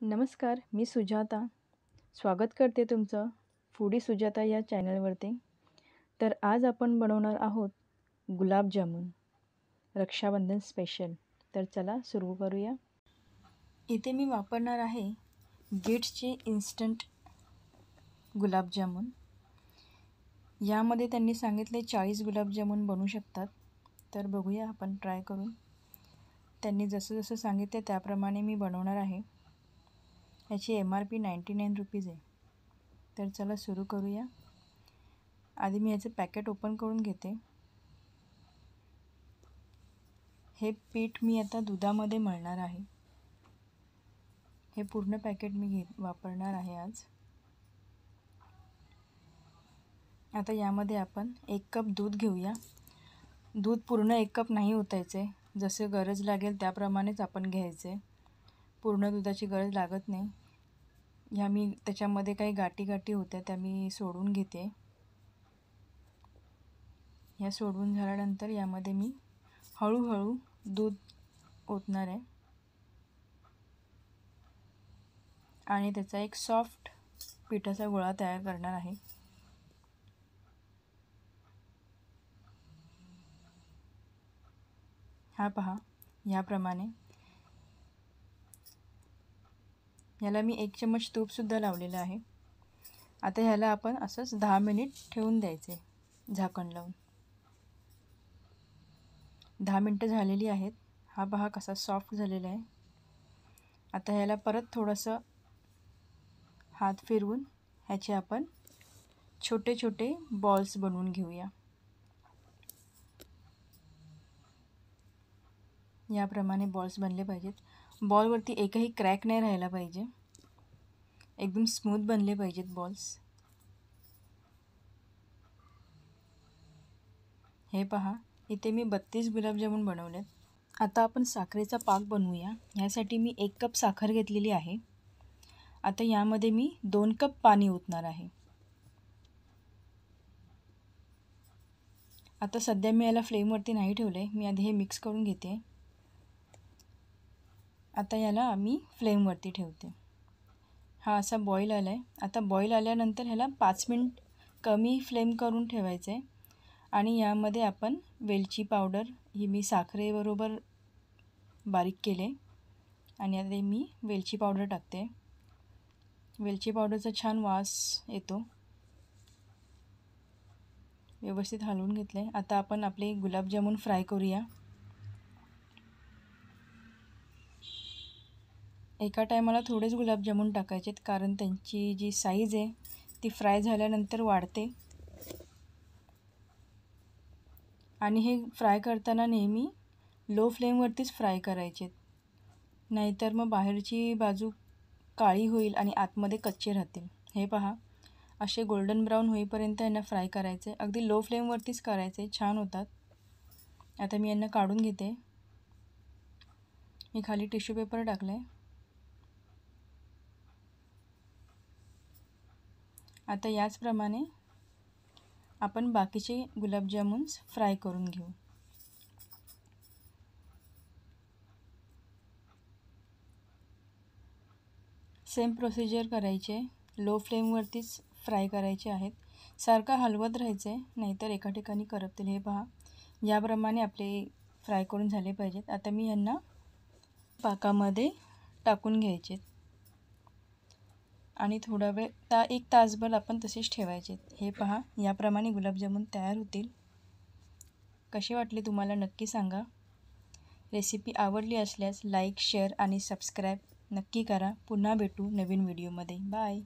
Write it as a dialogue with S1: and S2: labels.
S1: नमस्कार, मी सुजाता. स्वागत करते तुमचं फूडी सुजाता या चॅनलवरती. तर आज आपण बनवणार आहोत गुलाबजामुन, रक्षाबंधन स्पेशल. तर चला सुरू करूया. इथे मी वापरणार आहे गिट्सचे इन्स्टंट गुलाबजामुन. यामध्ये त्यांनी सांगितले 40 गुलाबजामुन बनवू शकतात. तर बघूया आपण ट्राय करून. त्यांनी जसं जसं सांगितले त्याप्रमाणे मी बनवणार आहे. याची MRP 99 रुपीज आहे. तर चला सुरू करूया. आधी मी याचं पॅकेट ओपन करून घेते. हे पीठ मी आता दुधामध्ये मळणार आहे. हे पूर्ण पॅकेट मी वापरणार आहे आज. आता यामध्ये आपण 1 कप दूध घेऊया. दूध पूर्ण 1 कप नाही ओतायचे, जसे गरज लागेल त्याप्रमाणेच आपण घ्यायचे. पूर्ण दुधाची गरज लागत नाही. ह्या मी त्याच्यामध्ये काही गाठी होत्या त्या मी सोडून घेते. ह्या सोडून झाल्यानंतर यामध्ये मी हळूहळू दूध ओतणार आहे आणि त्याचा एक सॉफ्ट पिठाचा गोळा तयार करणार आहे. हा पहा, याप्रमाणे. याला मी 1 चम्मच तूपसुद्धा लावलेलं आहे. आता ह्याला आपण असंच 10 मिनिट ठेवून द्यायचे झाकण लावून. 10 मिनटं झालेली आहेत. हा पहा कसा सॉफ्ट झालेला आहे. आता ह्याला परत थोडंसं हात फिरवून ह्याचे आपण छोटे छोटे बॉल्स बनवून घेऊया. याप्रमाणे बॉल्स बनले पाहिजेत. बॉलवरती एकही क्रॅक नाही राहायला पाहिजे. एकदम स्मूथ बनले पाहिजेत बॉल्स. हे पहा, इथे मी 32 गुलाबजामुन बनवलेत. आता आपण साखरेचा पाक बनवूया. ह्यासाठी मी 1 कप साखर घेतलेली आहे. आता यामध्ये मी 2 कप पाणी ओतणार आहे. आता सध्या मी याला फ्लेमवरती नाही ठेवले. मी आधी हे मिक्स करून घेते. आता याला मी फ्लेमवरती ठेवते. हा असा बॉईल आला आहे. आता बॉईल आल्यानंतर ह्याला 5 मिनिट कमी फ्लेम करून ठेवायचं आहे. आणि यामध्ये आपण वेलची पावडर ही मी साखरेबरोबर बारीक केले आणि आता मी वेलची पावडर टाकते. वेलची पावडरचा छान वास येतो. व्यवस्थित हलवून घेतले. आता आपण आपले गुलाबजामुन फ्राय करूया. एका टायमाला थोडेच गुलाबजामुन टाकायचेत, कारण त्यांची जी साईज आहे ती फ्राय झाल्यानंतर वाढते. आणि हे फ्राय करताना नेहमी लो फ्लेमवरतीच फ्राय करायचे, नाहीतर मग बाहेरची बाजू काळी होईल आणि आतमध्ये कच्चे राहतील. हे पहा, असे गोल्डन ब्राऊन होईपर्यंत यांना फ्राय करायचे. अगदी लो फ्लेमवरतीच करायचे, छान होतात. आता मी यांना काढून घेते. मी खाली टिश्यू पेपर टाकले. आता याचप्रमाणे आपण बाकीचे गुलाबजामुन्स फ्राय करून घेऊ. सेम प्रोसिजर करायचे. लो फ्लेमवरतीच फ्राय करायचे आहेत. सारखं हलवत राहायचे, नाहीतर एका ठिकाणी करपतील. हे पहा, याप्रमाणे आपले फ्राय करून झाले पाहिजेत. आता मी यांना पाकामध्ये टाकून घ्यायचे आणि थोडा वेळ 1 तासभर आपण तसेच ठेवायचे. हे पहा, याप्रमाणे गुलाबजामुन तयार होतील. कसे वाटले तुम्हाला नक्की सांगा. रेसिपी आवडली असल्यास लाईक, शेअर आणि सबस्क्राईब नक्की करा. पुन्हा भेटू नवीन व्हिडिओमध्ये. बाय.